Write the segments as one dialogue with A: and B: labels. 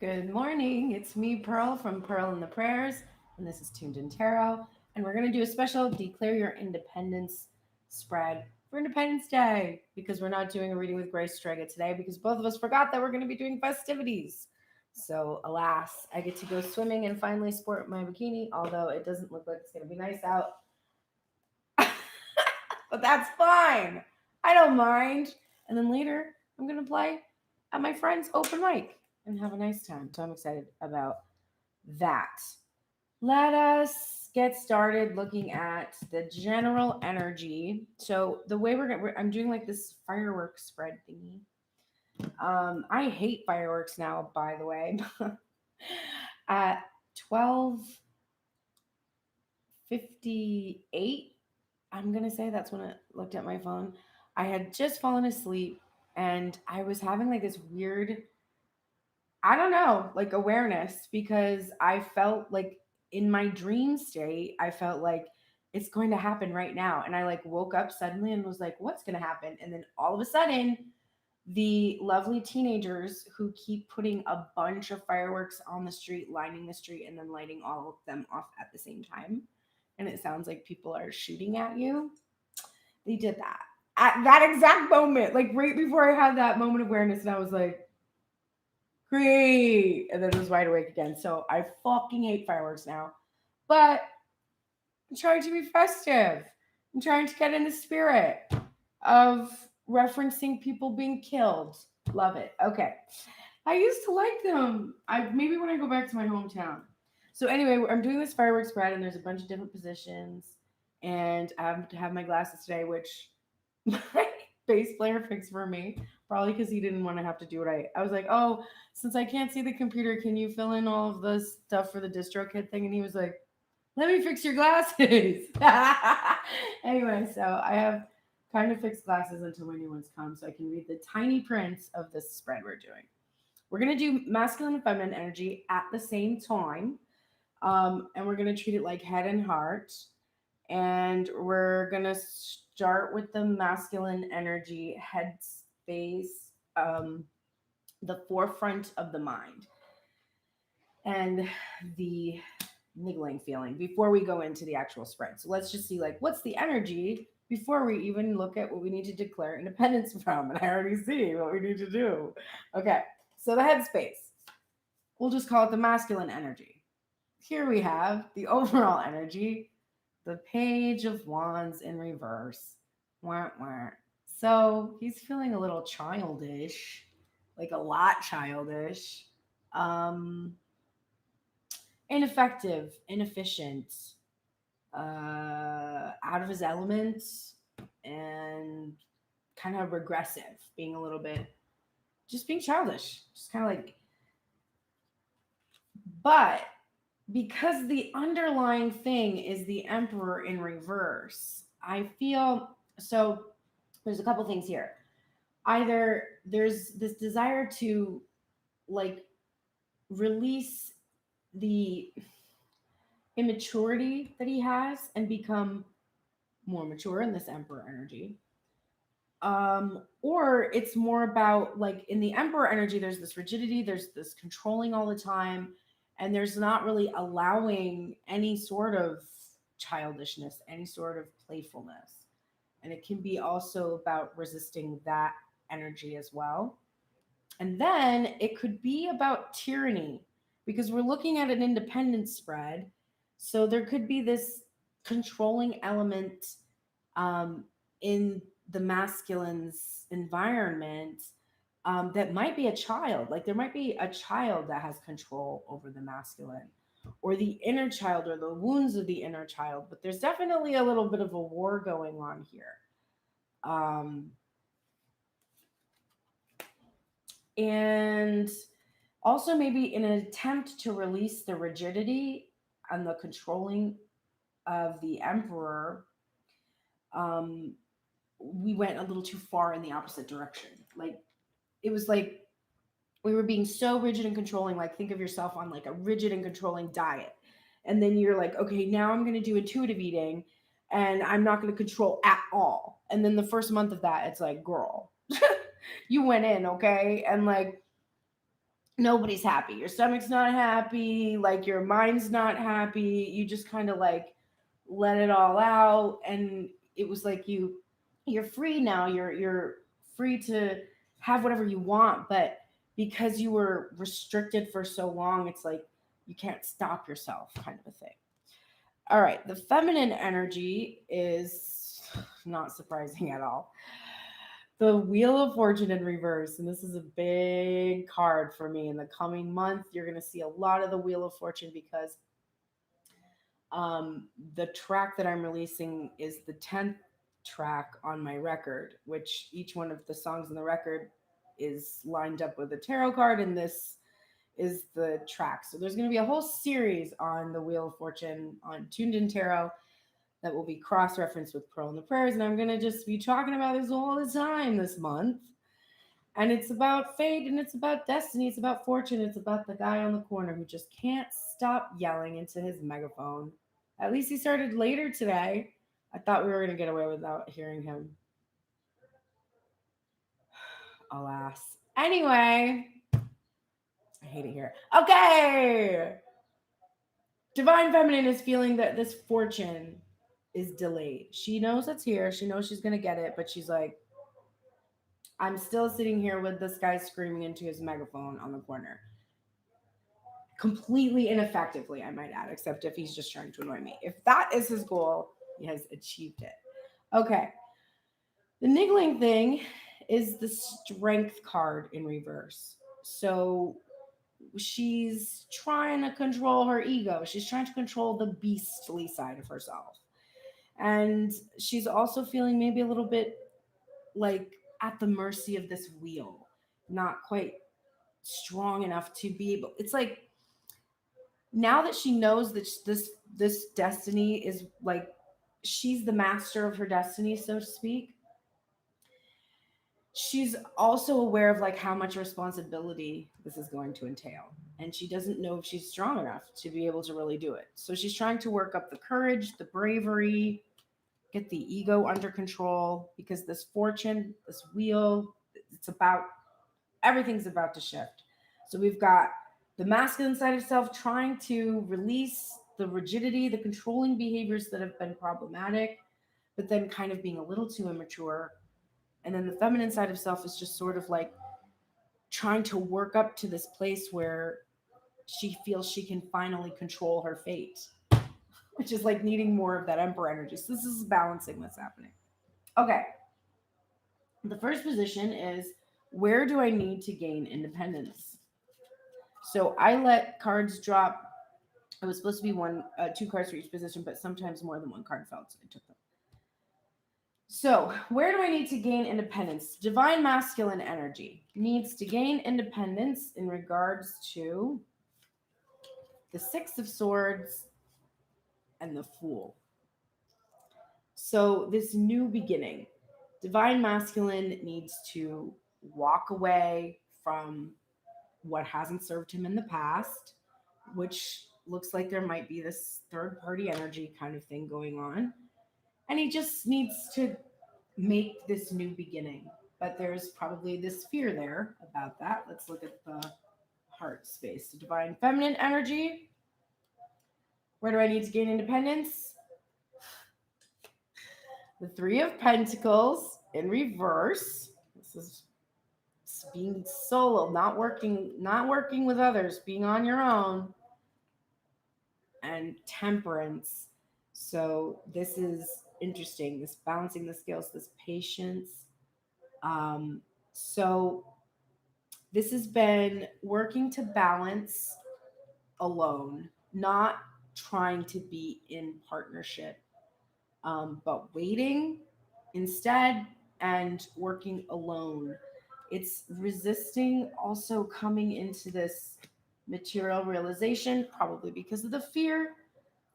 A: Good morning. It's me, Pearl from Pearl and the Prayers, and this is Tuned in Tarot. And we're going to do a special Declare Your Independence spread for Independence Day because we're not doing a reading with Grace Strega today because both of us forgot that we're going to be doing festivities. So, alas, I get to go swimming and finally sport my bikini, although it doesn't look like it's going to be nice out. But that's fine. I don't mind. And then later, I'm going to play at my friend's open mic and have a nice time. So I'm excited about that. Let us get started looking at the general energy. So the way I'm doing like this fireworks spread thingy. I hate fireworks now, by the way. At 12:58, I'm gonna say that's when I looked at my phone. I had just fallen asleep and I was having like this weird, I don't know, like awareness because I felt like in my dream state, I felt like it's going to happen right now. And I like woke up suddenly and was like, what's going to happen? And then all of a sudden, the lovely teenagers who keep putting a bunch of fireworks on the street, lining the street, and then lighting all of them off at the same time. And it sounds like people are shooting at you. They did that at that exact moment, like right before I had that moment of awareness. And I was like, great. And then it was wide awake again. So I fucking hate fireworks now. But I'm trying to be festive. I'm trying to get in the spirit of referencing people being killed. Love it. Okay. I used to like them. I maybe when I go back to my hometown. So anyway, I'm doing this fireworks spread and there's a bunch of different positions. And I have to have my glasses today, which my bass player fixed for me. Probably because he didn't want to have to do it. I was like, oh, since I can't see the computer, can you fill in all of the stuff for the distro kit thing? And he was like, let me fix your glasses. Anyway, so I have kind of fixed glasses until my new ones come so I can read the tiny prints of this spread we're doing. We're going to do masculine and feminine energy at the same time. And we're going to treat it like head and heart. And we're going to start with the masculine energy, head space, the forefront of the mind, and the niggling feeling before we go into the actual spread. So let's just see like what's the energy before we even look at what we need to declare independence from. And I already see what we need to do. Okay, so the headspace. We'll just call it the masculine energy. Here we have the overall energy, the Page of Wands in reverse. Wah, wah. So he's feeling a little childish, like a lot childish. Um, Ineffective, inefficient, out of his element, and kind of regressive, being a little bit, just being childish, just kind of like, but because the underlying thing is the Emperor in reverse, I feel so. There's a couple things here. Either there's this desire to like release the immaturity that he has and become more mature in this Emperor energy. Or it's more about like in the Emperor energy, there's this rigidity, there's this controlling all the time, and there's not really allowing any sort of childishness, any sort of playfulness. And it can be also about resisting that energy as well. And then it could be about tyranny because we're looking at an independence spread. So there could be this controlling element in the masculine's environment that might be a child. Like there might be a child that has control over the masculine or the inner child or the wounds of the inner child. But there's definitely a little bit of a war going on here. Um, and also maybe in an attempt to release the rigidity and the controlling of the emperor, um, we went a little too far in the opposite direction. Like it was like we were being so rigid and controlling. Like think of yourself on like a rigid and controlling diet, and then you're like, okay, now I'm going to do intuitive eating, and I'm not going to control at all. And then the first month of that, it's like, girl, you went in, okay, and like nobody's happy. Your stomach's not happy, like your mind's not happy. You just kind of like let it all out, and it was like you're free now. You're free to have whatever you want, but because you were restricted for so long, it's like you can't stop yourself, kind of a thing. All right, the feminine energy is not surprising at all. The Wheel of Fortune in reverse, and this is a big card for me in the coming month. You're going to see a lot of the Wheel of Fortune because the track that I'm releasing is the 10th track on my record, which each one of the songs in the record is lined up with a tarot card, and this is the track. So there's going to be a whole series on the Wheel of Fortune on Tuned In Tarot that will be cross-referenced with Pearl and the Prayers, and I'm going to just be talking about this all the time this month. And it's about fate, and it's about destiny, it's about fortune, it's about the guy on the corner who just can't stop yelling into his megaphone. At least he started later today. I thought we were going to get away without hearing him. Alas. Anyway, I hate it here. Okay. Divine Feminine is feeling that this fortune is delayed. She knows it's here. She knows she's going to get it, but she's like, I'm still sitting here with this guy screaming into his megaphone on the corner. Completely ineffectively, I might add, except if he's just trying to annoy me. If that is his goal, he has achieved it. Okay. The niggling thing is the Strength card in reverse. So she's trying to control her ego. She's trying to control the beastly side of herself. And she's also feeling maybe a little bit like at the mercy of this wheel, not quite strong enough to be able. It's like now that she knows that this destiny is like she's the master of her destiny, so to speak. She's also aware of like how much responsibility this is going to entail, and she doesn't know if she's strong enough to be able to really do it. So she's trying to work up the courage, the bravery, get the ego under control, because this fortune, this wheel, it's about everything's about to shift. So we've got the masculine side of self trying to release the rigidity, the controlling behaviors that have been problematic, but then kind of being a little too immature. And then the feminine side of self is just sort of like trying to work up to this place where she feels she can finally control her fate, which is like needing more of that emperor energy. So this is balancing that's happening. Okay. The first position is, where do I need to gain independence? So I let cards drop. It was supposed to be two cards for each position, but sometimes more than one card fell, so I took them. So, where do I need to gain independence? Divine masculine energy needs to gain independence in regards to the Six of Swords and the Fool. So, this new beginning, divine masculine needs to walk away from what hasn't served him in the past, which looks like there might be this third party energy kind of thing going on. And he just needs to make this new beginning. But there's probably this fear there about that. Let's look at the heart space. The divine feminine energy. Where do I need to gain independence? The Three of Pentacles in reverse. This is being solo, not working with others, being on your own. And Temperance. So this is interesting, this balancing the scales, this patience. So this has been working to balance alone, not trying to be in partnership, but waiting instead and working alone. It's resisting also coming into this material realization, probably because of the fear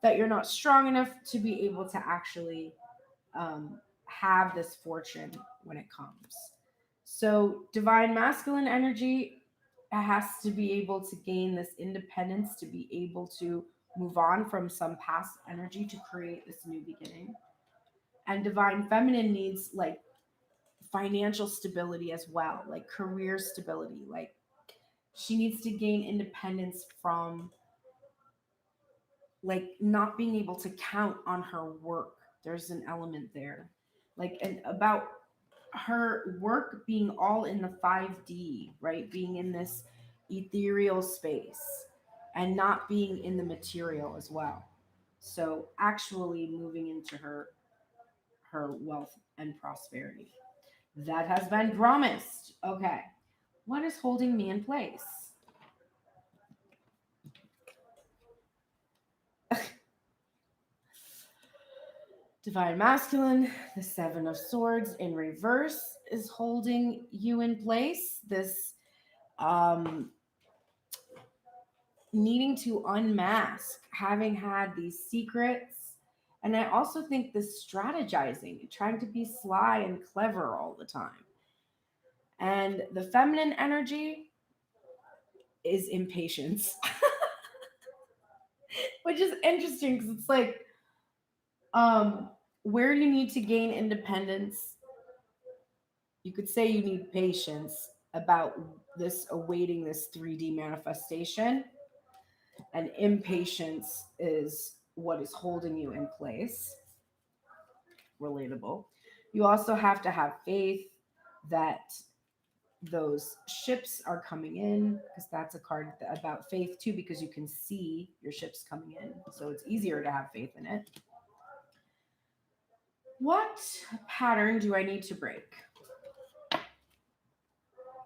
A: that you're not strong enough to be able to actually have this fortune when it comes. So divine masculine energy has to be able to gain this independence to be able to move on from some past energy to create this new beginning. And divine feminine needs like financial stability as well, like career stability, like She needs to gain independence from like not being able to count on her work. There's an element there. Like and about her work being all in the 5D, right? Being in this ethereal space and not being in the material as well. So actually moving into her wealth and prosperity. That has been promised. Okay. What is holding me in place? Divine Masculine, the Seven of Swords in reverse is holding you in place. This um, needing to unmask, having had these secrets. And I also think this strategizing, trying to be sly and clever all the time. And the feminine energy is impatience, which is interesting because it's like, um, where you need to gain independence, you could say you need patience about this awaiting this 3D manifestation, and impatience is what is holding you in place. Relatable. You also have to have faith that those ships are coming in, because that's a card about faith too, because you can see your ships coming in, so it's easier to have faith in it. What pattern do I need to break?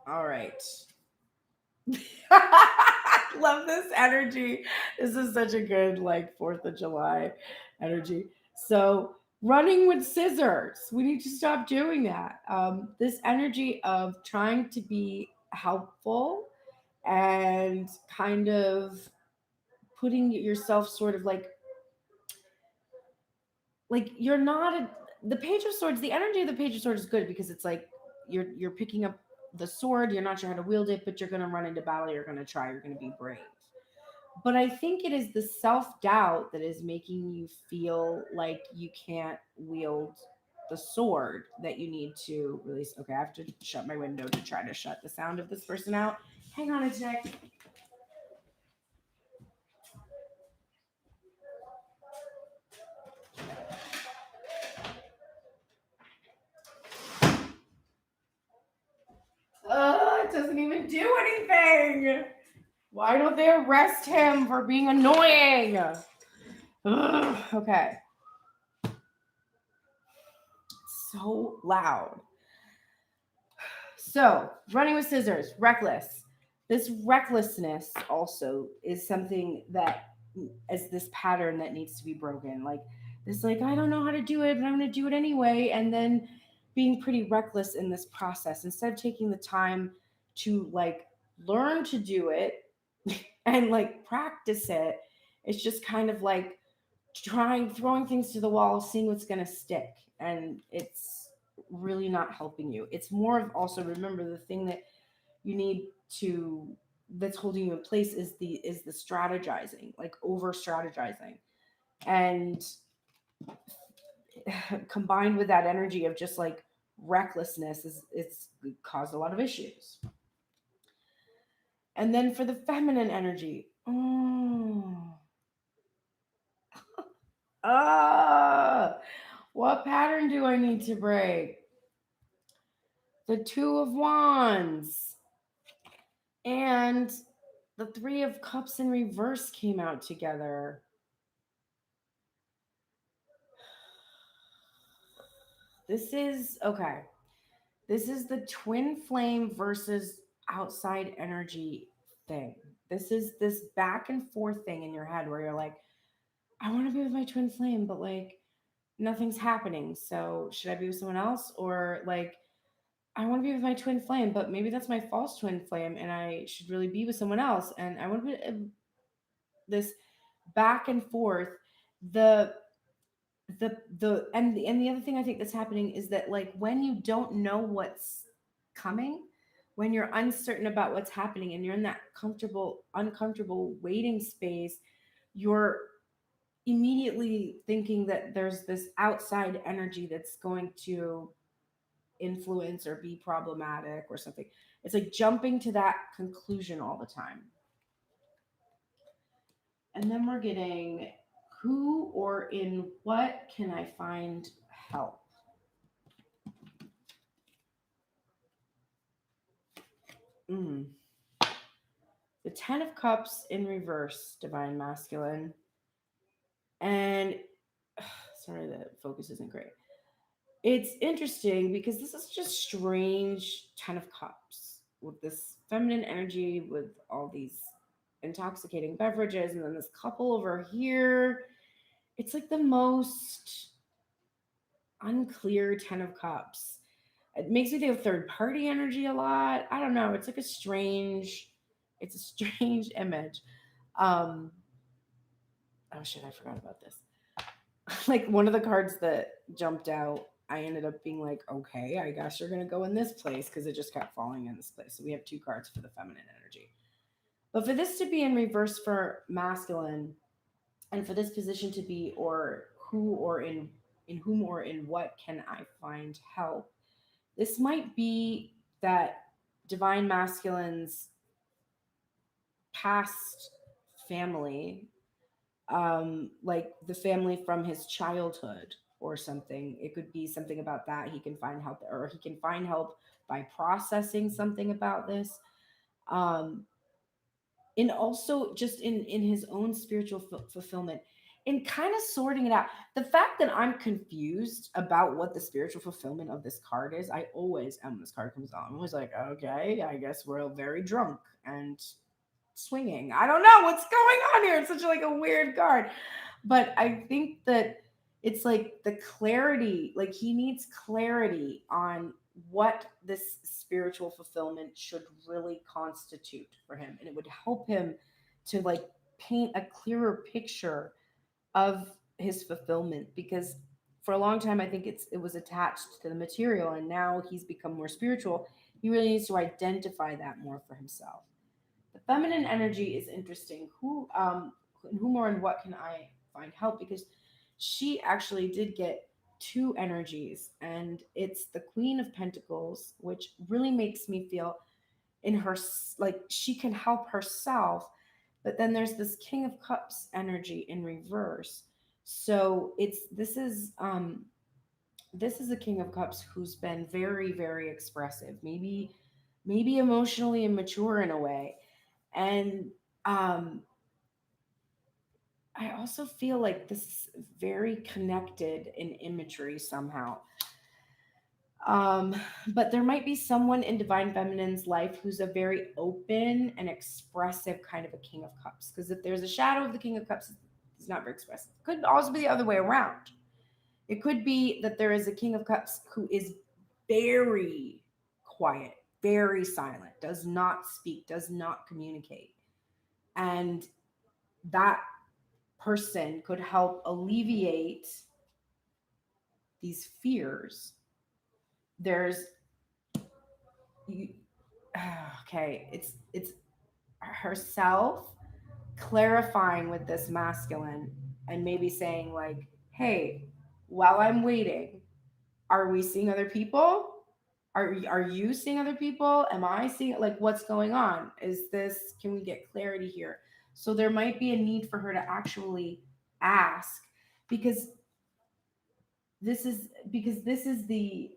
A: All right. Love this energy. This is such a good like 4th of July energy. So running with scissors. We need to stop doing that. This energy of trying to be helpful and kind of putting yourself sort of like you're not the Page of Swords. The energy of the Page of Swords is good because it's like you're picking up the sword. You're not sure how to wield it, but you're going to run into battle. You're going to try. You're going to be brave. But I think it is the self doubt that is making you feel like you can't wield the sword that you need to release. Okay, I have to shut my window to try to shut the sound of this person out. Hang on a sec. It doesn't even do anything. Why don't they arrest him for being annoying? Okay. So loud. So, running with scissors, reckless. This recklessness also is something that is this pattern that needs to be broken. Like this, like, I don't know how to do it, but I'm going to do it anyway. And then being pretty reckless in this process instead of taking the time to like learn to do it and like practice it. It's just kind of like throwing things to the wall, seeing what's going to stick. And it's really not helping you. It's more of also remember the thing that you need to that's holding you in place is the strategizing, like over strategizing. And combined with that energy of just like recklessness is it's caused a lot of issues. And then for the feminine energy, what pattern do I need to break? The Two of Wands and the Three of Cups in reverse came out together. This is okay. This is the twin flame versus outside energy thing. This is this back and forth thing in your head where you're like, I want to be with my twin flame, but like nothing's happening. So should I be with someone else? Or like, I want to be with my twin flame, but maybe that's my false twin flame and I should really be with someone else. And I want to be this back and forth. The and the other thing I think that's happening is that like when you don't know what's coming, when you're uncertain about what's happening and you're in that uncomfortable waiting space, you're immediately thinking that there's this outside energy that's going to influence or be problematic or something. It's like jumping to that conclusion all the time. And then we're getting, who or in what can I find help? The 10 of Cups in reverse, Divine Masculine. And sorry, the focus isn't great. It's interesting because this is just strange 10 of Cups with this feminine energy with all these intoxicating beverages, and then this couple over here. It's like the most unclear 10 of Cups. It makes me think of third party energy a lot. I don't know. It's like a strange image. Oh shit, I forgot about this. Like one of the cards that jumped out, I ended up being like, okay, I guess you're going to go in this place because it just kept falling in this place. So we have 2 cards for the feminine energy. But for this to be in reverse for masculine, and for this position to be or who or in whom or in what can I find help, this might be that divine masculine's past family, like the family from his childhood or something. It could be something about that. He can find help, or he can find help by processing something about this. And also just in his own spiritual fulfillment, and kind of sorting it out. The fact that I'm confused about what the spiritual fulfillment of this card is, I always am when this card comes on. I'm always like, okay, I guess we're very drunk and swinging. I don't know what's going on here. It's such like a weird card. But I think that it's like the clarity, like he needs clarity on what this spiritual fulfillment should really constitute for him. And it would help him to like paint a clearer picture of his fulfillment, because for a long time I think it was attached to the material, and now he's become more spiritual. He really needs to identify that more for himself. The feminine energy is interesting. Whom or in what can I find help? Because she actually did get 2 energies, and it's the Queen of Pentacles, which really makes me feel in her like she can help herself. But then there's this King of Cups energy in reverse. So this is a King of Cups who's been very, very expressive, maybe emotionally immature in a way. And I also feel like this is very connected in imagery somehow. But there might be someone in Divine Feminine's life who's a very open and expressive kind of a King of Cups. Because if there's a shadow of the King of Cups, he's not very expressive. It could also be the other way around. It could be that there is a King of Cups who is very quiet, very silent, does not speak, does not communicate. And that person could help alleviate these fears. There's okay, it's herself clarifying with this masculine and maybe saying like, hey, while I'm waiting, are we seeing other people? Are you seeing other people? Am I seeing, like, what's going on? Can we get clarity here? So there might be a need for her to actually ask, because this is the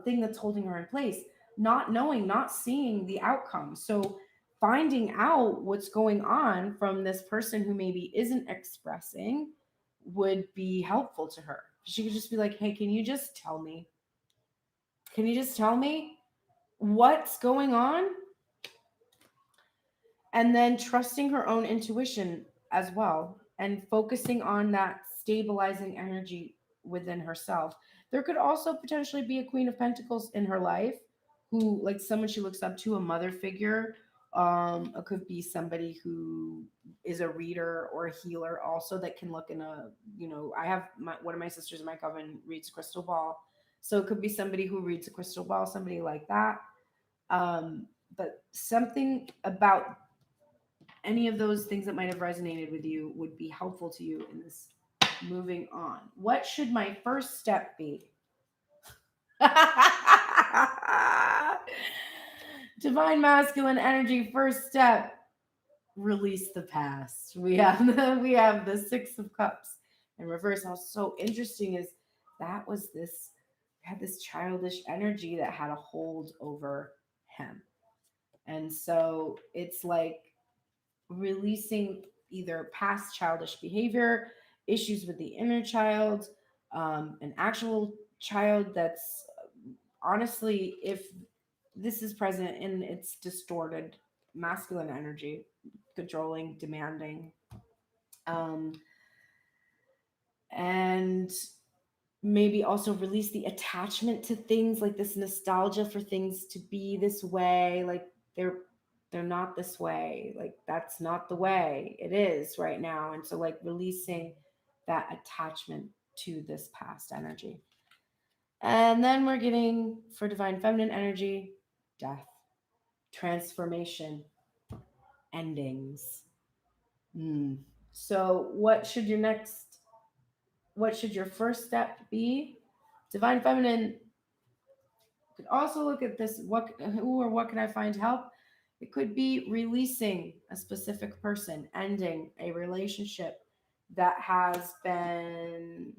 A: thing that's holding her in place, not knowing, not seeing the outcome. So finding out what's going on from this person who maybe isn't expressing would be helpful to her. She could just be like, hey, can you just tell me what's going on? And then trusting her own intuition as well, and focusing on that stabilizing energy within herself. There could also potentially be a Queen of Pentacles in her life who, like, someone she looks up to, a mother figure. It could be somebody who is a reader or a healer also, that can look in a, I have one of my sisters in my coven reads crystal ball. So it could be somebody who reads a crystal ball, somebody like that. But something about any of those things that might have resonated with you would be helpful to you in this moving on. What should my first step be? Divine masculine energy, first step, release the past. We have the 6 of Cups in reverse. Now, so interesting is that was this had this childish energy that had a hold over him. And so it's like releasing either past childish behavior, issues with the inner child, an actual child that's honestly, if this is present in its distorted masculine energy, controlling, demanding, um, and maybe also release the attachment to things, like this nostalgia for things to be this way, like they're they're not this way, like that's not the way it is right now. And so like releasing that attachment to this past energy. And then we're getting for divine feminine energy, death, transformation, endings. Hmm. So what should your first step be? Divine feminine could also look at this, who or what can I find help? It could be releasing a specific person, ending a relationship that has been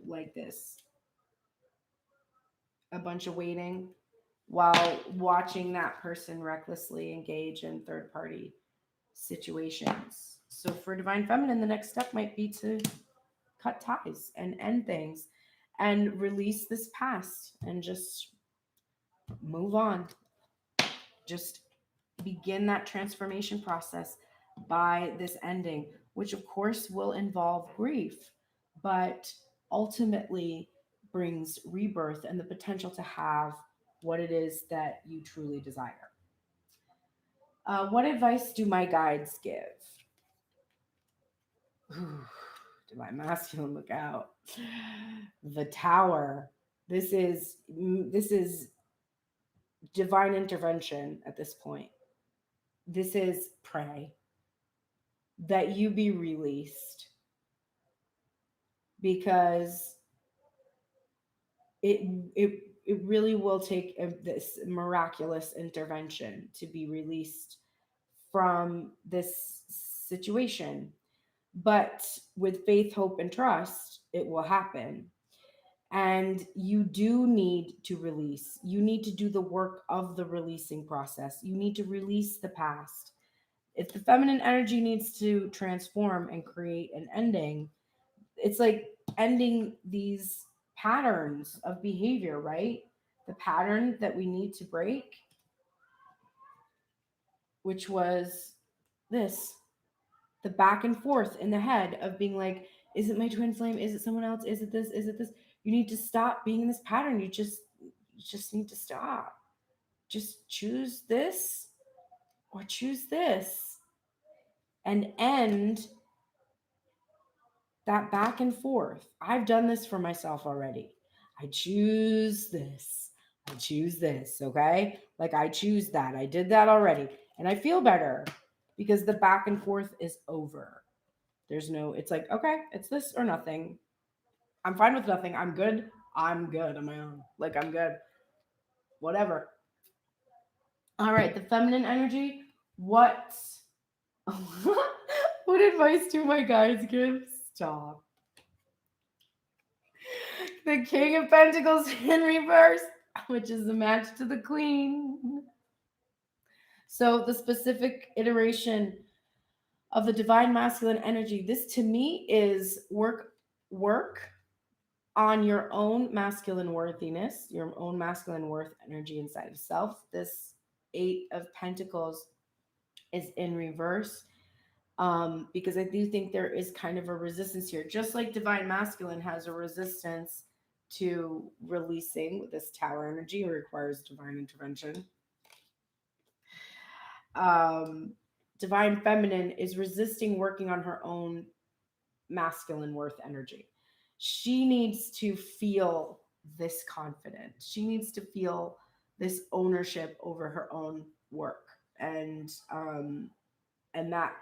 A: like this, a bunch of waiting while watching that person recklessly engage in third party situations. So for divine feminine, the next step might be to cut ties and end things and release this past and just move on. Just begin that transformation process by this ending, which of course will involve grief, but ultimately brings rebirth and the potential to have what it is that you truly desire. What advice do my guides give? Do my masculine look out? The Tower. This is divine intervention at this point. This is pray that you be released because it it really will take this miraculous intervention to be released from this situation. But with faith, hope, and trust, it will happen. And you do need to release. You need to do the work of the releasing process. You need to release the past. If the feminine energy needs to transform and create an ending, it's like ending these patterns of behavior, right? The pattern that we need to break, which was this, the back and forth in the head of being like, is it my twin flame? Is it someone else? Is it this? Is it this? You need to stop being in this pattern. You just need to stop. Just choose this or choose this and end that back and forth. I've done this for myself already. I choose this. I choose this. Okay. Like I choose that. I did that already. And I feel better because the back and forth is over. There's no, it's like, okay, it's this or nothing. I'm fine with nothing. I'm good. I'm good on my own. Like I'm good. Whatever. All right. The feminine energy. What? What advice do my guys give? Stop. The King of Pentacles in reverse, which is a match to the Queen. So the specific iteration of the divine masculine energy, this to me is work on your own masculine worthiness, your own masculine worth energy inside of self. This 8 of Pentacles is in reverse. Because I do think there is kind of a resistance here, just like divine masculine has a resistance to releasing this tower energy requires divine intervention. Um, divine feminine is resisting working on her own masculine worth energy. She needs to feel this confidence. She needs to feel this ownership over her own work, and that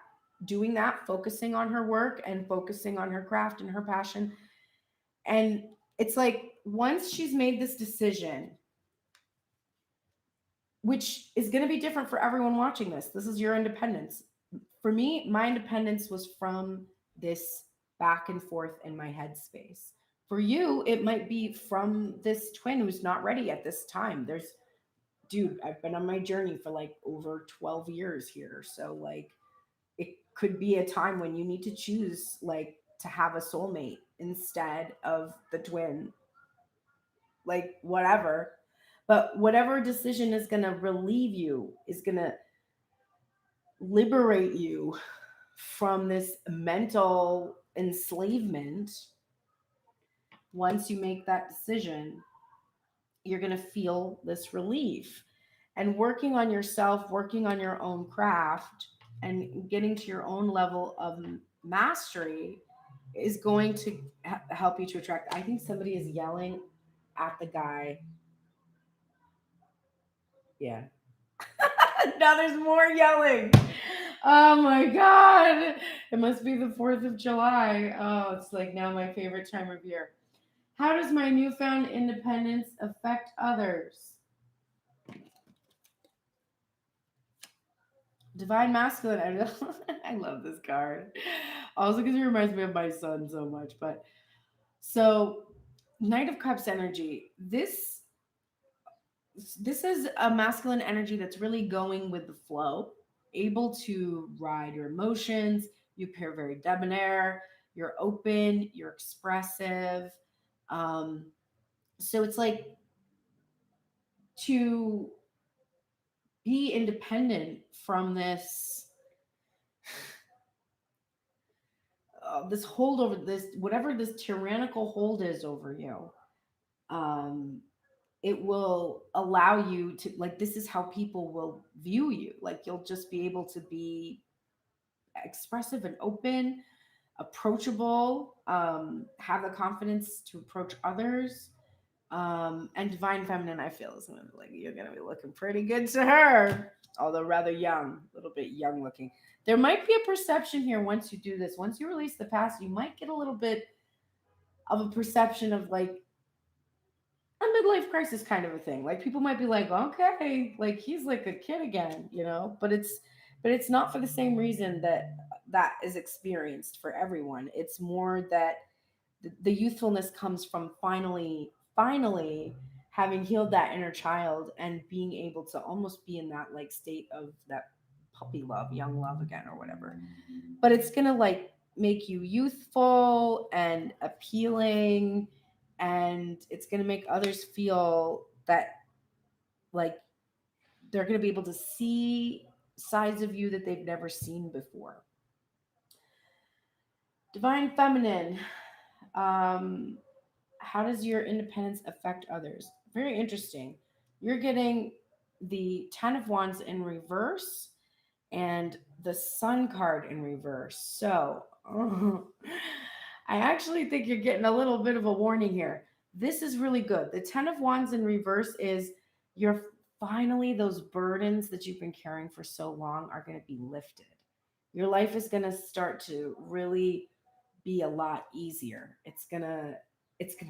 A: doing that, focusing on her work and focusing on her craft and her passion. And it's like once she's made this decision, which is going to be different for everyone watching this. This is your independence. For me, my independence was from this back and forth in my headspace. For you, it might be from this twin who's not ready at this time. Dude, I've been on my journey for like over 12 years here. So, like, it could be a time when you need to choose, like, to have a soulmate instead of the twin, like, whatever. But whatever decision is going to relieve you, is going to liberate you from this mental enslavement. Once you make that decision, you're going to feel this relief. And working on yourself, working on your own craft, and getting to your own level of mastery is going to help you to attract. I think somebody is yelling at the guy. Yeah. Now there's more yelling. Oh my god. It must be the 4th of July. Oh, it's like now my favorite time of year. How does my newfound independence affect others? Divine masculine. I love this card. Also, because it reminds me of my son so much. But so, Knight of Cups energy. This is a masculine energy that's really going with the flow, able to ride your emotions. You appear very debonair. You're open. You're expressive. Um, so it's like to be independent from this hold over this, whatever this tyrannical hold is over you. um it will allow you to, like, this is how people will view you. Like, you'll just be able to be expressive and open, approachable, have the confidence to approach others. And divine feminine, I feel, is gonna be like, you're gonna be looking pretty good to her, although rather young, a little bit young looking. There might be a perception here once you do this. Once you release the past, you might get a little bit of a perception of like a midlife crisis kind of a thing. Like, people might be like, okay, like he's like a kid again, but it's not for the same reason that that is experienced for everyone. It's more that the youthfulness comes from finally having healed that inner child and being able to almost be in that like state of that puppy love, young love again, or whatever. But it's gonna like make you youthful and appealing, and it's gonna make others feel that, like, they're gonna be able to see sides of you that they've never seen before. Divine feminine. um how does your independence affect others? Very interesting. You're getting the 10 of wands in reverse and the sun card in reverse. So, I actually think you're getting a little bit of a warning here. This is really good. The 10 of wands in reverse is, you're finally, those burdens that you've been carrying for so long are going to be lifted. Your life is going to start to really be a lot easier. It's going to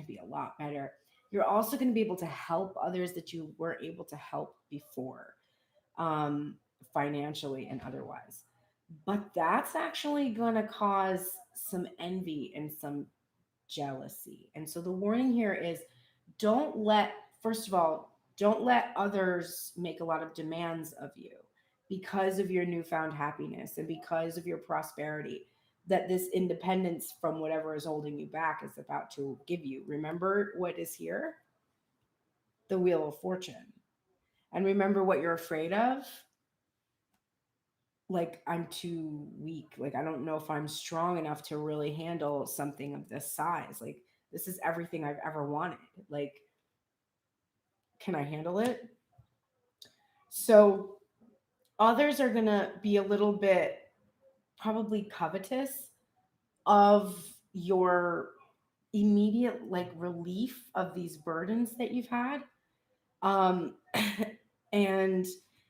A: be a lot better. You're also going to be able to help others that you weren't able to help before, um, financially and otherwise. But that's actually going to cause some envy and some jealousy. And so the warning here is, don't let, first of all, don't let others make a lot of demands of you because of your newfound happiness and because of your prosperity that this independence from whatever is holding you back is about to give you. Remember what is here? The Wheel of Fortune. And remember what you're afraid of? Like, I'm too weak. Like, I don't know if I'm strong enough to really handle something of this size. Like, this is everything I've ever wanted. Like, can I handle it? So, others are going to be a little bit probably covetous of your immediate like relief of these burdens that you've had. um and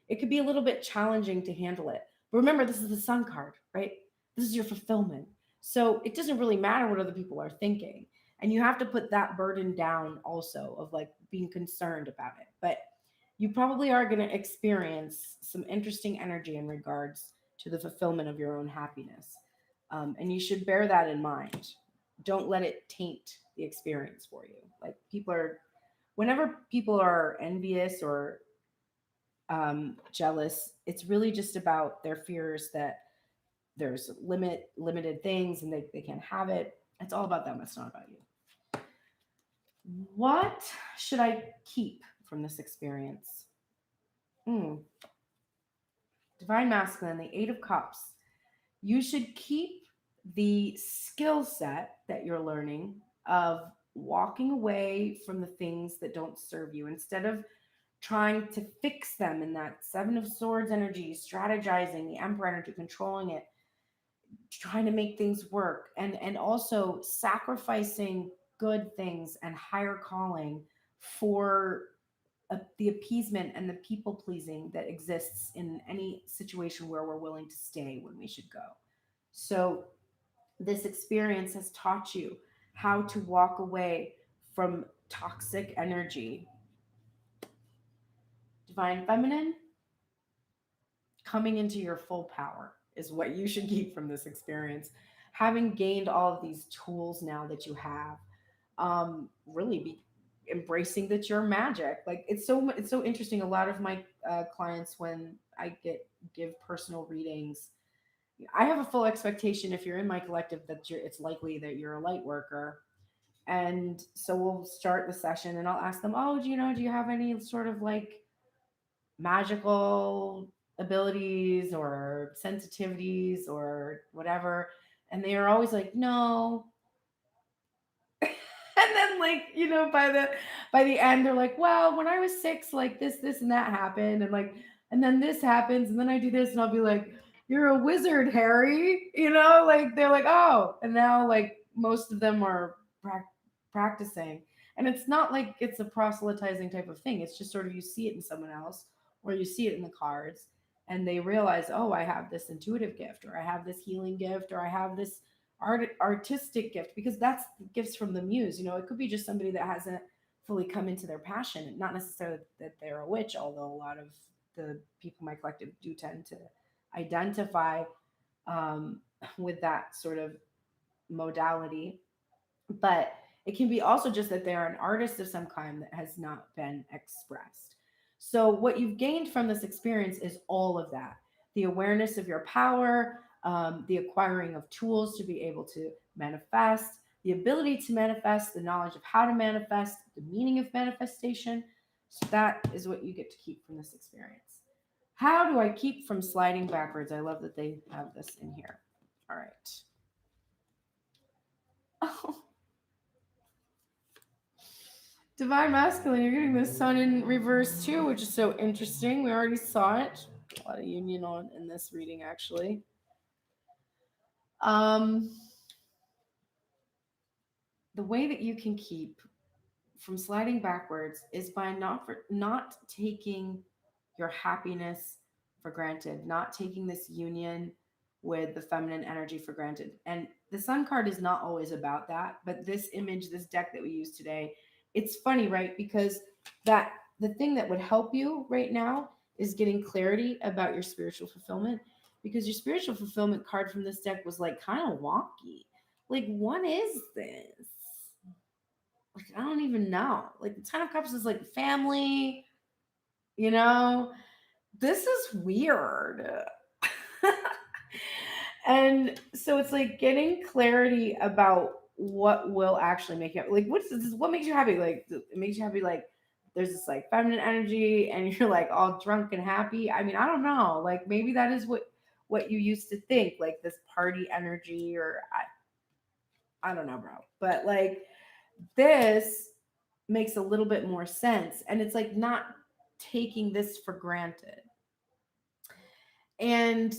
A: it could be a little bit challenging to handle it. But remember, this is the sun card, right? This is your fulfillment. So it doesn't really matter what other people are thinking, and you have to put that burden down also of like being concerned about it. But you probably are going to experience some interesting energy in regards to the fulfillment of your own happiness. And you should bear that in mind. Don't let it taint the experience for you. Like, whenever people are envious or jealous, it's really just about their fears that there's limited things and they can't have it. It's all about them. It's not about you. What should I keep from this experience? Hmm. Divine Masculine, the Eight of Cups. You should keep the skill set that you're learning of walking away from the things that don't serve you instead of trying to fix them in that Seven of Swords energy, strategizing, the Emperor energy, controlling it, trying to make things work, and also sacrificing good things and higher calling for the appeasement and the people pleasing that exists in any situation where we're willing to stay when we should go. So this experience has taught you how to walk away from toxic energy. Divine Feminine, coming into your full power is what you should keep from this experience. Having gained all of these tools now that you have, really be embracing that you're magic. Like, it's so interesting. A lot of my clients, when I give personal readings, I have a full expectation if you're in my collective that it's likely that you're a light worker. And so we'll start the session and I'll ask them, oh, do you have any sort of like magical abilities or sensitivities or whatever? And they are always like, no. And then, like, by the end they're like, well, when I was 6, like this and that happened, and like, and then this happens, and then I do this, and I'll be like, you're a wizard, Harry. Like, they're like, oh. And now, like, most of them are practicing, and it's not like it's a proselytizing type of thing. It's just sort of, you see it in someone else, or you see it in the cards, and they realize, oh, I have this intuitive gift, or I have this healing gift, or I have this artistic gift, because that's gifts from the muse. It could be just somebody that hasn't fully come into their passion, not necessarily that they're a witch, although a lot of the people in my collective do tend to identify um, with that sort of modality. But it can be also just that they're an artist of some kind that has not been expressed. So what you've gained from this experience is all of that: the awareness of your power, the acquiring of tools to be able to manifest, the ability to manifest, the knowledge of how to manifest, the meaning of manifestation. So that is what you get to keep from this experience. How do I keep from sliding backwards? I love that they have this in here. All right. Oh, Divine Masculine, you're getting the sun in reverse too, which is so interesting. We already saw it. A lot of union on in this reading, actually. Um, the way that you can keep from sliding backwards is by not taking your happiness for granted, not taking this union with the feminine energy for granted. And the sun card is not always about that, but this image, this deck that we use today, it's funny, right? Because that the thing that would help you right now is getting clarity about your spiritual fulfillment, because your spiritual fulfillment card from this deck was like kind of wonky. Like, what is this? Like, I don't even know. Like, the Ten of Cups is like family, you know? This is weird. And so it's like getting clarity about what will actually make you happy. Like, what makes you happy? Like, it makes you happy, like, there's this like feminine energy and you're like all drunk and happy. I mean, I don't know. Like, maybe that is what you used to think, like this party energy, or I don't know, bro. But like, this makes a little bit more sense, and it's like not taking this for granted, and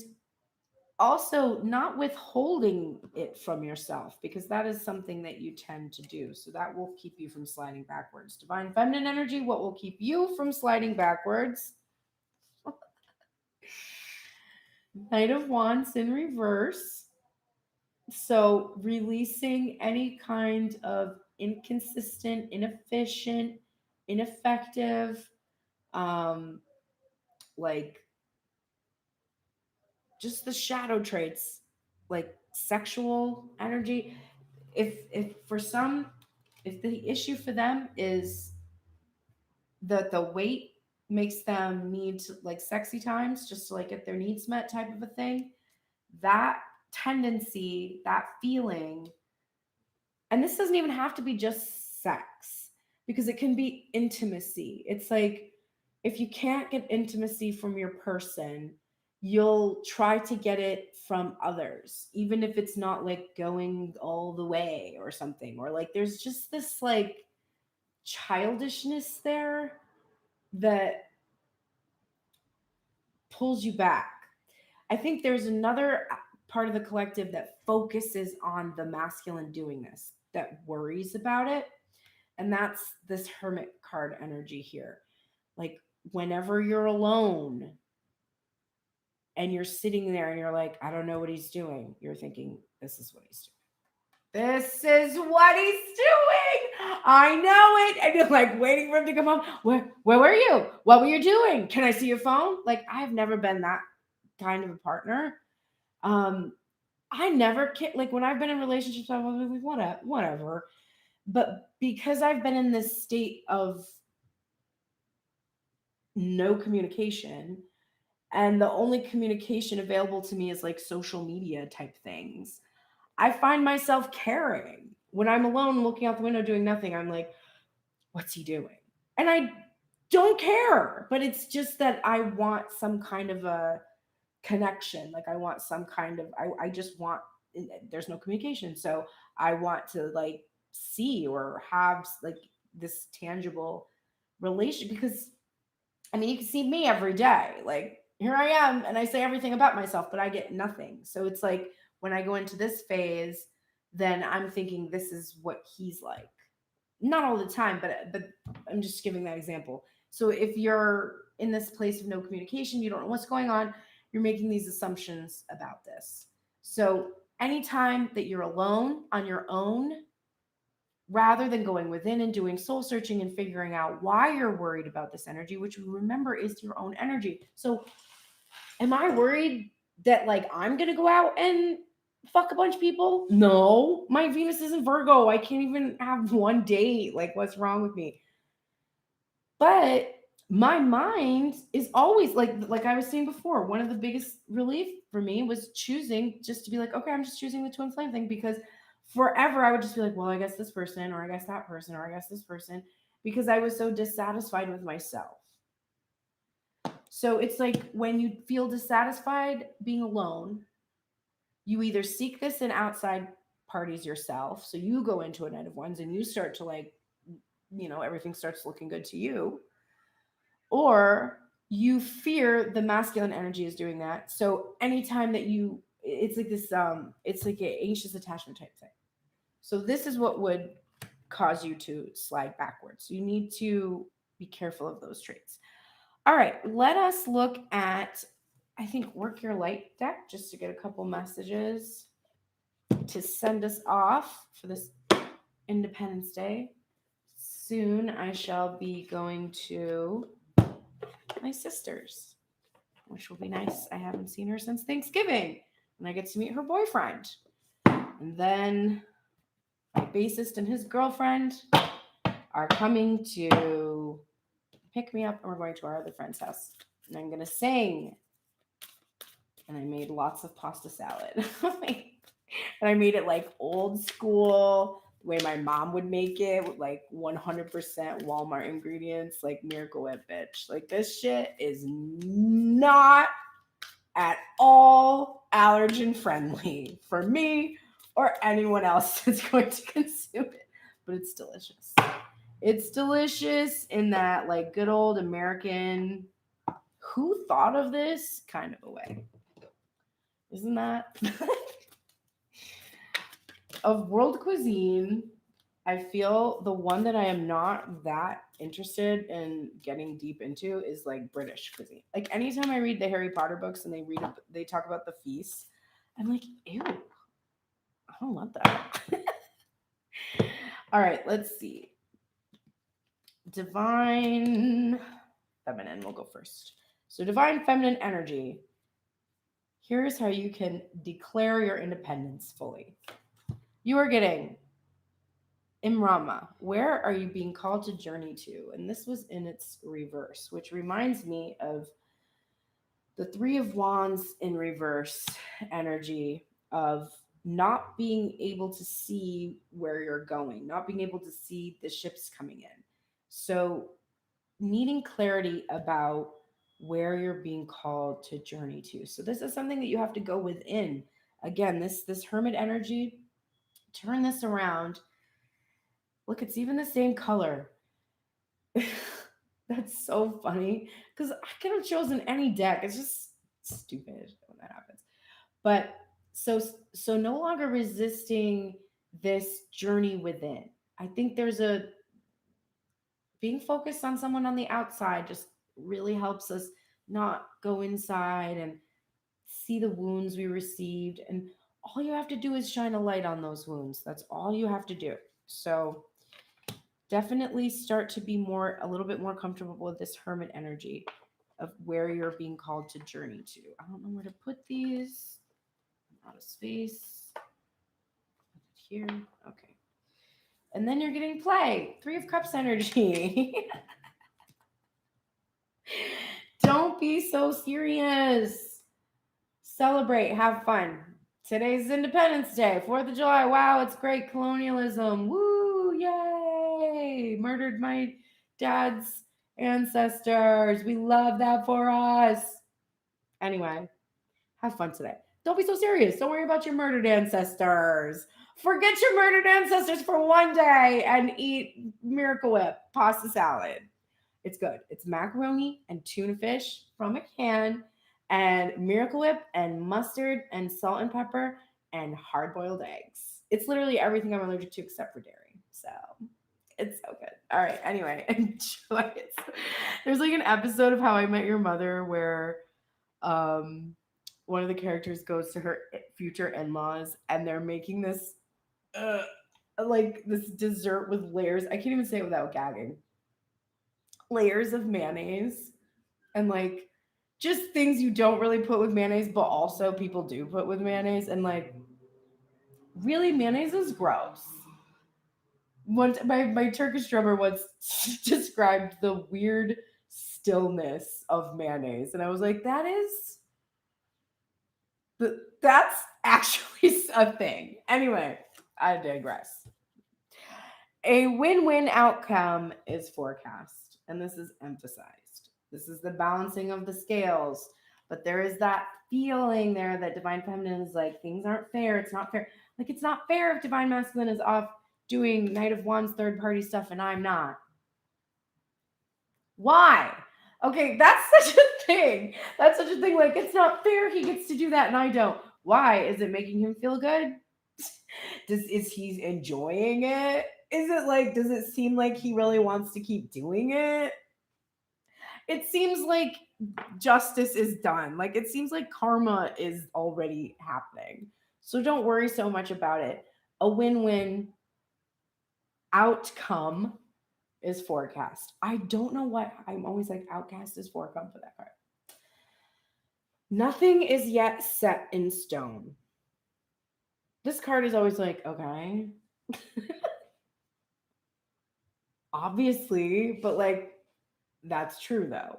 A: also not withholding it from yourself, because that is something that you tend to do. So that will keep you from sliding backwards. Divine feminine energy, what will keep you from sliding backwards? Knight of Wands in reverse. So releasing any kind of inconsistent, inefficient, ineffective Like just the shadow traits, like sexual energy. If for some, if the issue for them is the weight makes them need to, like sexy times just to like get their needs met type of a thing, that tendency, that feeling, and this doesn't even have to be just sex because it can be intimacy. It's like if you can't get intimacy from your person, you'll try to get it from others, even if it's not like going all the way or something, or like there's just this like childishness there that pulls you back. I think there's another part of the collective that focuses on the masculine doing this, that worries about it. And that's this hermit card energy here. Like, whenever you're alone and you're sitting there and you're like, I don't know what he's doing, you're thinking, this is what he's doing. This is what he's doing. I know it. And you're like waiting for him to come home. Where were you? What were you doing? Can I see your phone? Like, I've never been that kind of a partner. I never like when I've been in relationships, I was like, whatever. But because I've been in this state of no communication, and the only communication available to me is like social media type things, I find myself caring. When I'm alone looking out the window doing nothing, I'm like, what's he doing? And I don't care, but it's just that I want some kind of a connection. Like I want some kind of, I just want, there's no communication. So I want to like see or have like this tangible relation, because I mean, you can see me every day. Like here I am and I say everything about myself, but I get nothing. So it's like when I go into this phase, then I'm thinking this is what he's like. Not all the time, but I'm just giving that example. So if you're in this place of no communication, you don't know what's going on, you're making these assumptions about this. So anytime that you're alone on your own, rather than going within and doing soul searching and figuring out why you're worried about this energy, which remember is your own energy. So am I worried that like I'm going to go out and fuck a bunch of people? No, my Venus is in Virgo. I can't even have one date. Like, what's wrong with me? But my mind is always like I was saying before, one of the biggest relief for me was choosing just to be like, okay, I'm just choosing the twin flame thing, because forever I would just be like, well, I guess this person, or I guess that person, or I guess this person, because I was so dissatisfied with myself. So it's like when you feel dissatisfied being alone, you either seek this in outside parties yourself. So you go into a night of ones and you start to like, everything starts looking good to you. Or you fear the masculine energy is doing that. So anytime that it's like this, it's like an anxious attachment type thing. So this is what would cause you to slide backwards. You need to be careful of those traits. All right, let us look at, I think, Work Your Light deck just to get a couple messages to send us off for this Independence Day. Soon I shall be going to my sister's, which will be nice. I haven't seen her since Thanksgiving, and I get to meet her boyfriend. And then my bassist and his girlfriend are coming to pick me up, and we're going to our other friend's house. And I'm going to sing. And I made lots of pasta salad. And I made it like old school, the way my mom would make it, with like 100% Walmart ingredients, like Miracle Whip, bitch. Like this shit is not at all allergen friendly for me or anyone else that's going to consume it, but it's delicious. It's delicious in that like good old American, who thought of this kind of a way. Isn't that? Of world cuisine, I feel the one that I am not that interested in getting deep into is like British cuisine. Like anytime I read the Harry Potter books and they talk about the feasts, I'm like, ew, I don't want that. All right, let's see. Divine feminine will go first. So divine feminine energy. Here's how you can declare your independence fully. You are getting Imrama. Where are you being called to journey to? And this was in its reverse, which reminds me of the Three of Wands in reverse energy of not being able to see where you're going, not being able to see the ships coming in. So needing clarity about where you're being called to journey to. So this is something that you have to go within. Again, this hermit energy, turn this around. Look, it's even the same color. That's so funny because I could have chosen any deck. It's just stupid when that happens. But so no longer resisting this journey within. I think there's a being focused on someone on the outside just really helps us not go inside and see the wounds we received. And all you have to do is shine a light on those wounds. That's all you have to do. So definitely start to be a little bit more comfortable with this hermit energy of where you're being called to journey to. I don't know where to put these. Out of space. Here. Okay. And then you're getting play. Three of Cups energy. Don't be so serious. Celebrate. Have fun. Today's Independence Day. 4th of July. Wow, it's great. Colonialism. Woo. Yay. Murdered my dad's ancestors. We love that for us. Anyway, have fun today. Don't be so serious. Don't worry about your murdered ancestors. Forget your murdered ancestors for one day and eat Miracle Whip pasta salad. It's good. It's macaroni and tuna fish from a can and Miracle Whip and mustard and salt and pepper and hard-boiled eggs. It's literally everything I'm allergic to except for dairy. So it's so good. All right. Anyway, enjoy it. There's like an episode of How I Met Your Mother where one of the characters goes to her future in-laws and they're making this like this dessert with layers. I can't even say it without gagging. Layers of mayonnaise and like just things you don't really put with mayonnaise, but also people do put with mayonnaise. And like, really, mayonnaise is gross. Once my Turkish drummer once described the weird stillness of mayonnaise, and I was like, that's actually a thing. Anyway, I digress. A win-win outcome is forecast, and this is emphasized. This is the balancing of the scales, but there is that feeling there that Divine Feminine is like, things aren't fair. It's not fair. Like, it's not fair if Divine Masculine is off doing Knight of Wands third-party stuff and I'm not. Why? Okay, that's such a thing. That's such a thing. Like, it's not fair he gets to do that and I don't. Why? Is it making him feel good? Is he enjoying it? Does it seem like he really wants to keep doing it? It seems like justice is done. Like, it seems like karma is already happening. So don't worry so much about it. A win-win outcome is forecast. I don't know what. I'm always like, outcast is forecome for that card. Nothing is yet set in stone. This card is always like, okay. Obviously, but like, that's true though.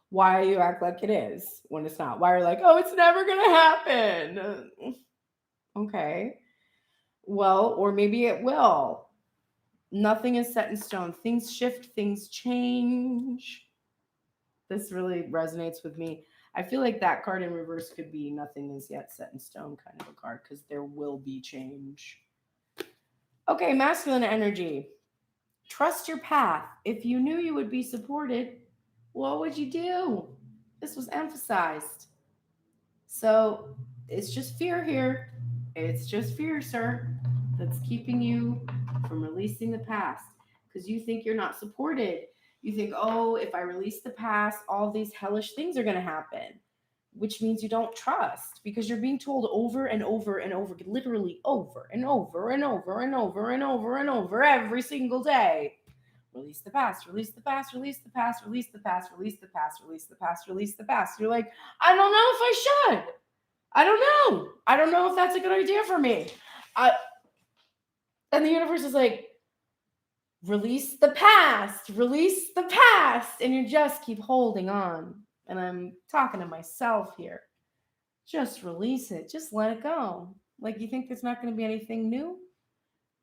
A: Why you act like it is when it's not? Why are you like, oh, it's never gonna happen? Okay. Well, or maybe it will. Nothing is set in stone. Things shift, things change. This really resonates with me. I feel like that card in reverse could be nothing is yet set in stone kind of a card because there will be change. Okay, masculine energy. Trust your path. If you knew you would be supported, what would you do? This was emphasized. So it's just fear here. It's just fear, sir, that's keeping you from releasing the past because you think you're not supported. You think, oh, if I release the past, all these hellish things are going to happen, which means you don't trust because you're being told over and over and over, literally over and over and over and over and over and over every single day. Release the past, release the past, release the past, release the past, release the past, release the past, release the past. You're like, I don't know if I should. I don't know. I don't know if that's a good idea for me. And the universe is like, release the past, release the past. And you just keep holding on. And I'm talking to myself here. Just release it. Just let it go. Like, you think there's not going to be anything new?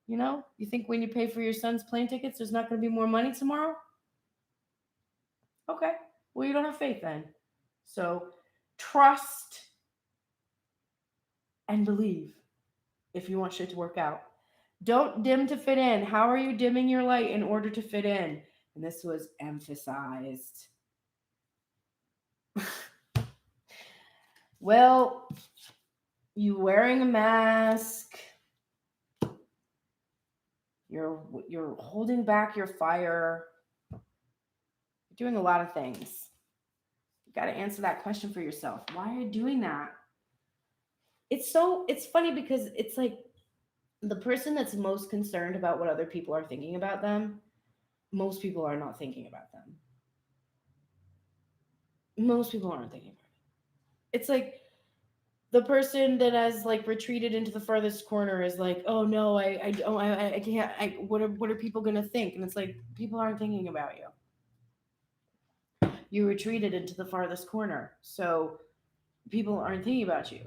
A: You know, you think when you pay for your son's plane tickets, there's not going to be more money tomorrow? Okay. Well, you don't have faith then. So trust and believe if you want shit to work out. Don't dim to fit in. How are you dimming your light in order to fit in? And this was emphasized. Well, you wearing a mask. You're holding back your fire. You're doing a lot of things. You got to answer that question for yourself. Why are you doing that? It's funny because it's like the person that's most concerned about what other people are thinking about them, most people are not thinking about them. Most people aren't thinking about it. It's like the person that has like retreated into the farthest corner is like, oh no, I can't. What are people gonna think? And it's like, people aren't thinking about you. You retreated into the farthest corner, so people aren't thinking about you.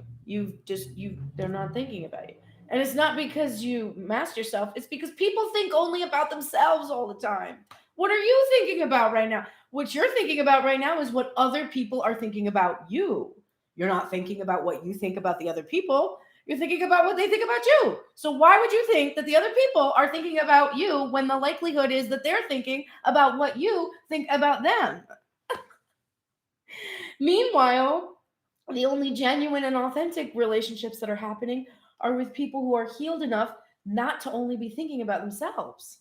A: They're not thinking about you. And it's not because you masked yourself. It's because people think only about themselves all the time. What are you thinking about right now? What you're thinking about right now is what other people are thinking about you. You're not thinking about what you think about the other people. You're thinking about what they think about you. So why would you think that the other people are thinking about you when the likelihood is that they're thinking about what you think about them? Meanwhile, the only genuine and authentic relationships that are happening are with people who are healed enough not to only be thinking about themselves.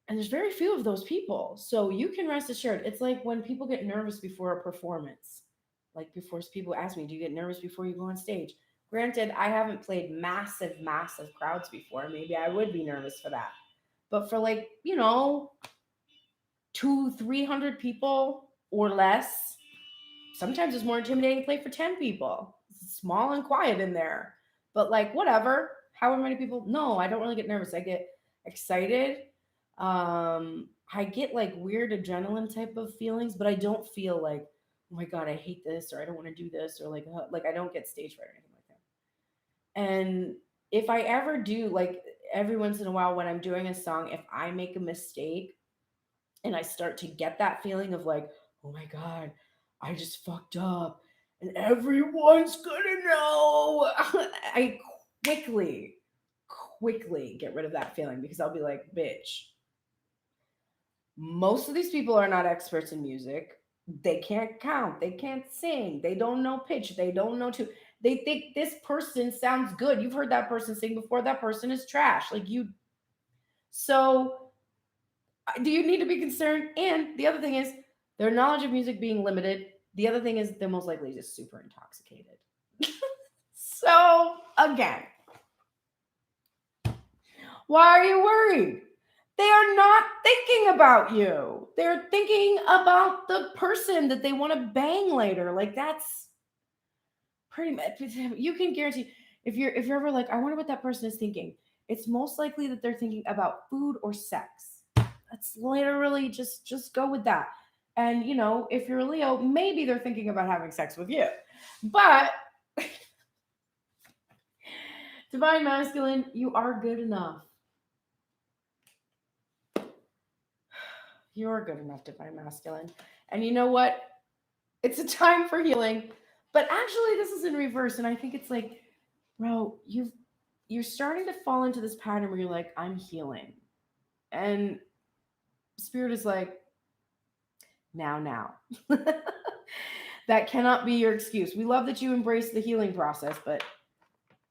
A: And there's very few of those people. So you can rest assured. It's like when people get nervous before a performance. Like before people ask me, do you get nervous before you go on stage? Granted, I haven't played massive crowds before. Maybe I would be nervous for that. But for 200-300 people or less, sometimes it's more intimidating to play for 10 people. It's small and quiet in there. But whatever, however many people, no, I don't really get nervous. I get excited. I get weird adrenaline type of feelings, but I don't feel like, oh my God, I hate this, or I don't want to do this, or I don't get stage fright or anything like that. And if I ever do, every once in a while when I'm doing a song, if I make a mistake and I start to get that feeling of oh my God, I just fucked up and everyone's gonna know, I quickly get rid of that feeling, because I'll be like, bitch, most of these people are not experts in music. They can't count. They can't sing. They don't know pitch. They don't know tune. They think this person sounds good. You've heard that person sing before. That person is trash. So do you need to be concerned? And the other thing is their knowledge of music being limited. The other thing is they're most likely just super intoxicated. So again, why are you worried? They are not thinking about you. They're thinking about the person that they want to bang later. That's pretty much, you can guarantee, if you're ever I wonder what that person is thinking, it's most likely that they're thinking about food or sex. That's literally just go with that. And if you're a Leo, maybe they're thinking about having sex with you. But Divine Masculine, you are good enough. You're good enough, Divine Masculine. And you know what? It's a time for healing. But actually, this is in reverse. And I think it's bro, you're starting to fall into this pattern where you're like, I'm healing. And Spirit is like, now. That cannot be your excuse. We love that you embrace the healing process, but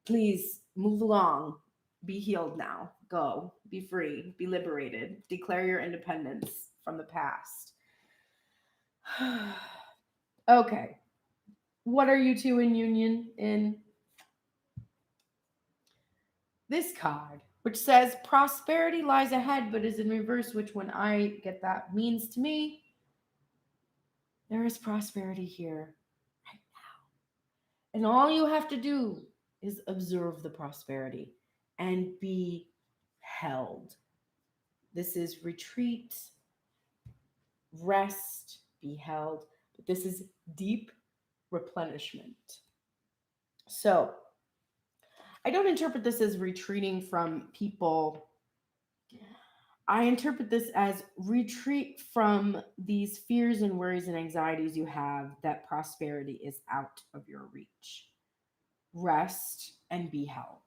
A: please move along. Be healed now. Go. Be free. Be liberated. Declare your independence from the past. Okay. What are you two in union in? This card which says prosperity lies ahead but is in reverse, which when I get that means to me, there is prosperity here right now. And all you have to do is observe the prosperity and be held. This is retreat, rest, be held, but this is deep replenishment. So I don't interpret this as retreating from people. I interpret this as retreat from these fears and worries and anxieties you have that prosperity is out of your reach. Rest and be held.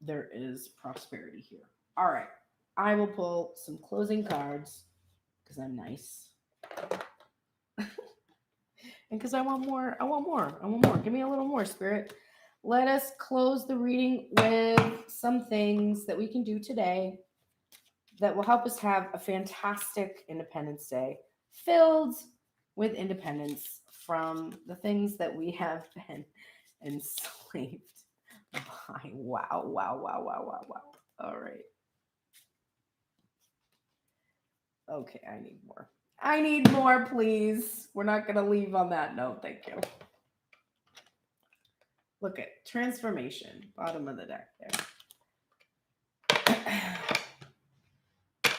A: There is prosperity here. All right. I will pull some closing cards because I'm nice. And because I want more. I want more. I want more. Give me a little more, Spirit. Let us close the reading with some things that we can do today that will help us have a fantastic Independence Day filled with independence from the things that we have been enslaved by. Wow, wow, wow, wow, wow, wow. All right. Okay, I need more. I need more, please. We're not going to leave on that note. Thank you. Look at transformation, bottom of the deck there.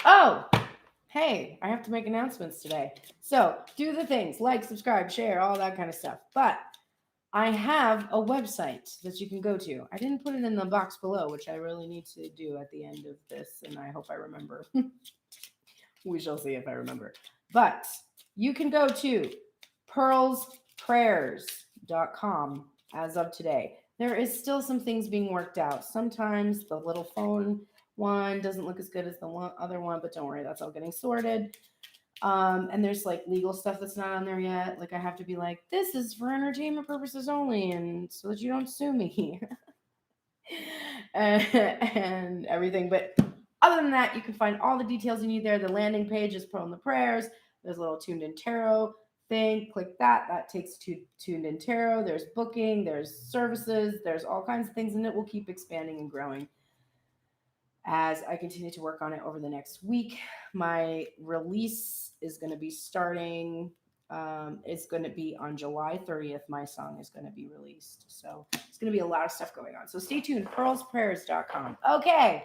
A: Oh, hey, I have to make announcements today. So do the things like, subscribe, share, all that kind of stuff. But I have a website that you can go to. I didn't put it in the box below, which I really need to do at the end of this, and I hope I remember. We shall see if I remember. But you can go to pearlsprayers.com as of today. There is still some things being worked out. Sometimes the little phone one doesn't look as good as the other one, but don't worry, that's all getting sorted. And there's like legal stuff that's not on there yet. Like I have to be like, this is for entertainment purposes only, and so that you don't sue me. and everything. But other than that, you can find all the details you need there. The landing page is Pearl in the Prayers. There's a little Tuned in Tarot thing. Click that. That takes to Tuned in Tarot. There's booking. There's services. There's all kinds of things, and it will keep expanding and growing as I continue to work on it over the next week. My release is going to be starting. It's going to be on July 30th. My song is going to be released. So it's going to be a lot of stuff going on. So stay tuned. pearlsprayers.com. Okay.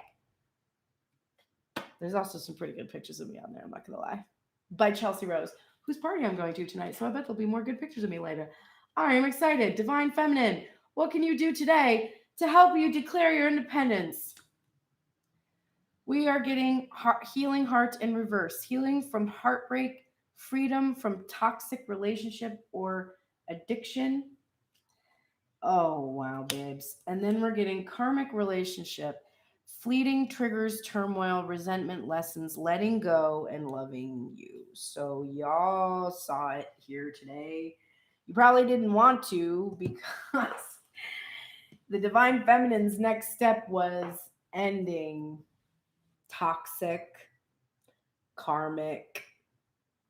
A: There's also some pretty good pictures of me on there. I'm not going to lie. By Chelsea Rose, whose party I'm going to tonight. So I bet there'll be more good pictures of me later. I am excited. Divine Feminine, what can you do today to help you declare your independence? We are getting healing heart in reverse, healing from heartbreak, freedom from toxic relationship or addiction. Oh, wow, babes. And then we're getting karmic relationship, fleeting triggers, turmoil, resentment, lessons, letting go, and loving you. So y'all saw it here today. You probably didn't want to because the Divine Feminine's next step was ending toxic, karmic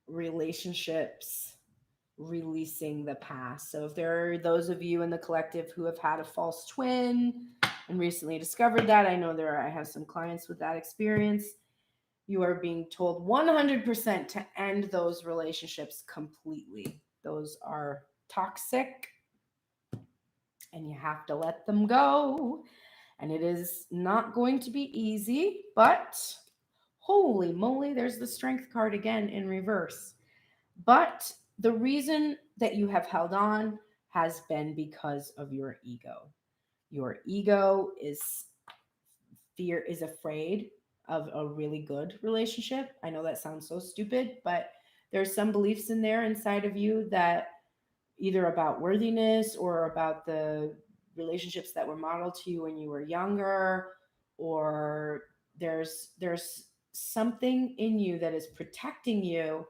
A: relationships, releasing the past. So if there are those of you in the collective who have had a false twin and recently discovered that, I know I have some clients with that experience. You are being told 100% to end those relationships completely. Those are toxic and you have to let them go. And it is not going to be easy, but holy moly, there's the strength card again in reverse. But the reason that you have held on has been because of your ego. Your ego is afraid of a really good relationship. I know that sounds so stupid, but there's some beliefs in there inside of you that either about worthiness or about the relationships that were modeled to you when you were younger, or there's something in you that is protecting you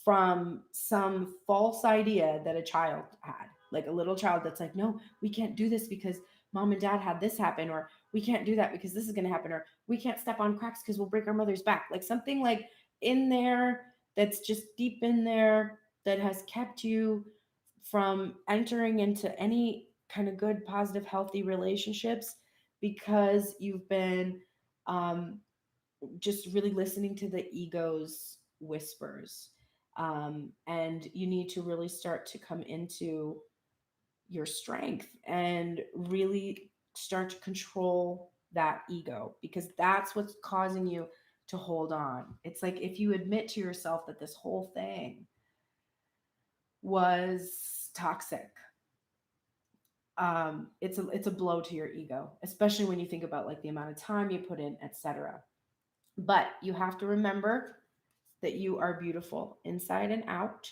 A: from some false idea that a child had, like a little child that's like, no, we can't do this because mom and dad had this happen, or we can't do that because this is going to happen, or we can't step on cracks because we'll break our mother's back. Like something like in there that's just deep in there that has kept you from entering into any kind of good, positive, healthy relationships because you've been um, just really listening to the ego's whispers. And you need to really start to come into your strength and really start to control that ego, because that's what's causing you to hold on. It's like if you admit to yourself that this whole thing was toxic, it's a blow to your ego, especially when you think about like the amount of time you put in, etc. But you have to remember that you are beautiful inside and out.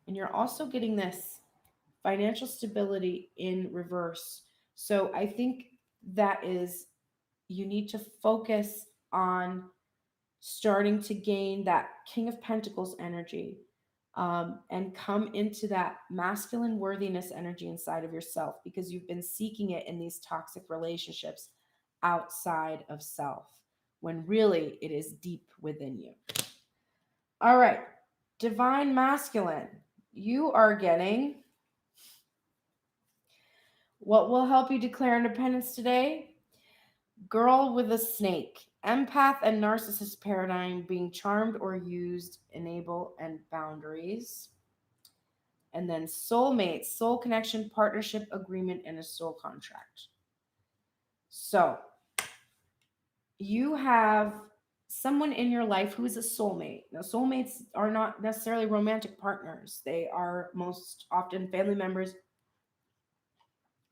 A: And you're also getting this financial stability in reverse. So I think that is, you need to focus on starting to gain that King of Pentacles energy, and come into that masculine worthiness energy inside of yourself, because you've been seeking it in these toxic relationships outside of self, when really it is deep within you. All right, Divine Masculine, you are getting what will help you declare independence today. Girl with a snake. Empath and narcissist paradigm, being charmed or used, enable and boundaries. And then soulmate, soul connection, partnership, agreement, and a soul contract. So you have someone in your life who is a soulmate. Now, soulmates are not necessarily romantic partners. They are most often family members.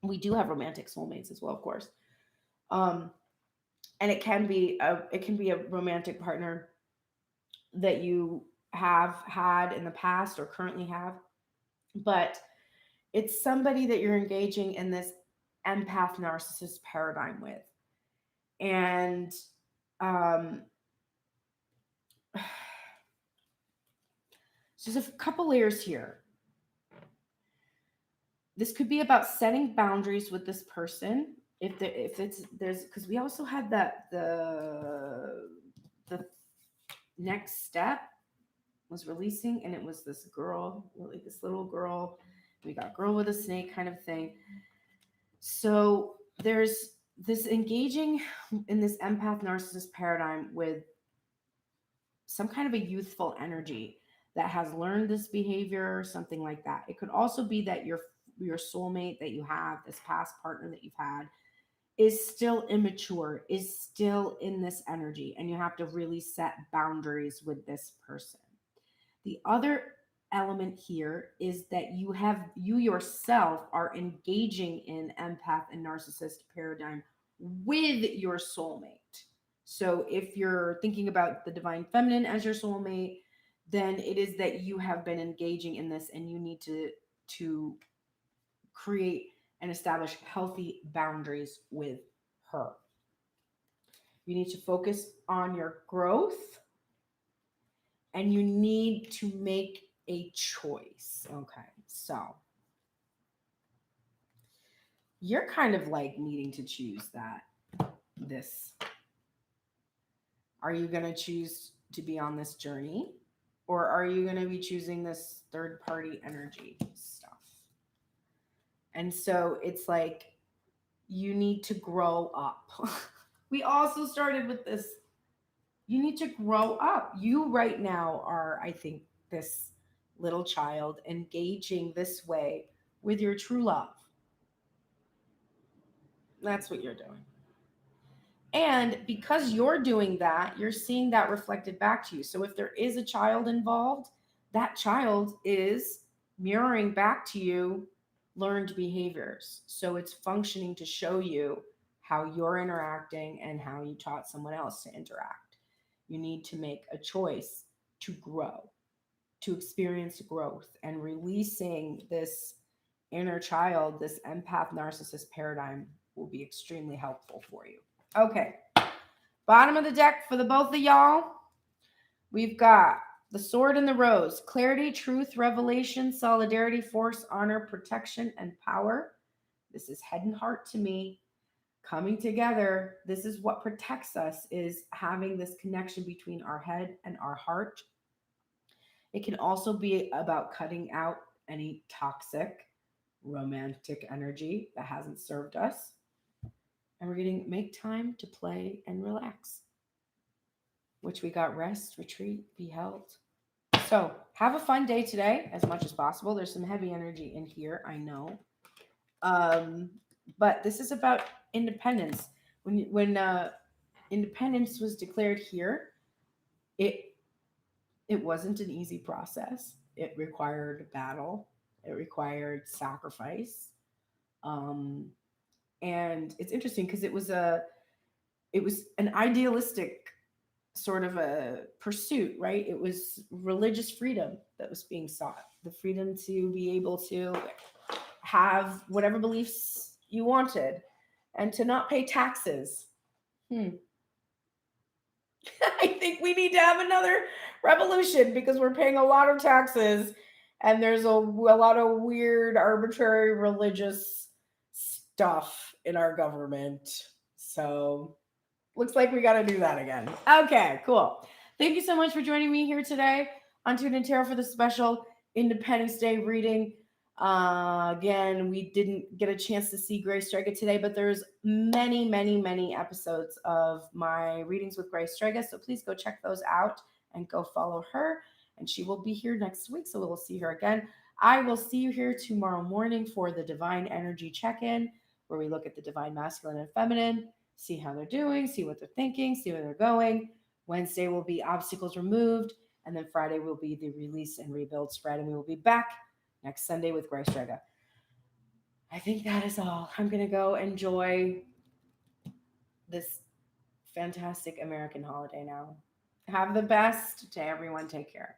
A: We do have romantic soulmates as well, of course. Um, and it can be a romantic partner that you have had in the past or currently have, but it's somebody that you're engaging in this empath narcissist paradigm with. And um so there's a couple layers here. This could be about setting boundaries with this person. If it's there's, because we also had that the next step was releasing, and it was this girl, like this little girl. We got girl with a snake kind of thing. So there's this engaging in this empath narcissist paradigm with some kind of a youthful energy that has learned this behavior, something like that. It could also be that your soulmate that you have, this past partner that you've had, is still immature, is still in this energy, and you have to really set boundaries with this person. The other element here is that you yourself are engaging in empath and narcissist paradigm with your soulmate. So if you're thinking about the divine feminine as your soulmate, then it is that you have been engaging in this, and you need to create and establish healthy boundaries with her. You need to focus on your growth, and you need to make a choice. Okay, so you're kind of like needing to choose this. Are you going to choose to be on this journey, or are you going to be choosing this third party energy stuff? And so it's like you need to grow up. We also started with this. You need to grow up. You right now are, I think, this little child engaging this way with your true love. That's what you're doing. And because you're doing that, you're seeing that reflected back to you. So if there is a child involved, that child is mirroring back to you learned behaviors. So it's functioning to show you how you're interacting and how you taught someone else to interact. You need to make a choice to grow, to experience growth, and releasing this inner child, this empath narcissist paradigm will be extremely helpful for you. Okay, bottom of the deck for the both of y'all, we've got the sword and the rose. Clarity, truth, revelation, solidarity, force, honor, protection, and power. This is head and heart to me. Coming together, this is what protects us, is having this connection between our head and our heart. It can also be about cutting out any toxic romantic energy that hasn't served us. And we're going to make time to play and relax, which we got rest, retreat, be held. So have a fun day today as much as possible. There's some heavy energy in here, I know. Um, but this is about independence. When independence was declared here, it it wasn't an easy process. It required battle. It required sacrifice. Um, and it's interesting because it was an idealistic sort of a pursuit, right? It was religious freedom that was being sought, the freedom to be able to have whatever beliefs you wanted and to not pay taxes. Hmm. I think we need to have another revolution because we're paying a lot of taxes and there's a lot of weird, arbitrary religious stuff in our government. So looks like we got to do that again. Okay, cool. Thank you so much for joining me here today on Tune In Tarot for the special Independence Day reading. Again, we didn't get a chance to see Grace Strega today, but there's many, many, many episodes of my readings with Grace Strega. So please go check those out and go follow her. And she will be here next week. So we'll see her again. I will see you here tomorrow morning for the Divine Energy Check-in, where we look at the Divine Masculine and Feminine, see how they're doing, see what they're thinking, see where they're going. Wednesday will be obstacles removed. And then Friday will be the release and rebuild spread. And we will be back next Sunday with Grace Strega. I think that is all. I'm going to go enjoy this fantastic American holiday now. Have the best day, everyone. Take care.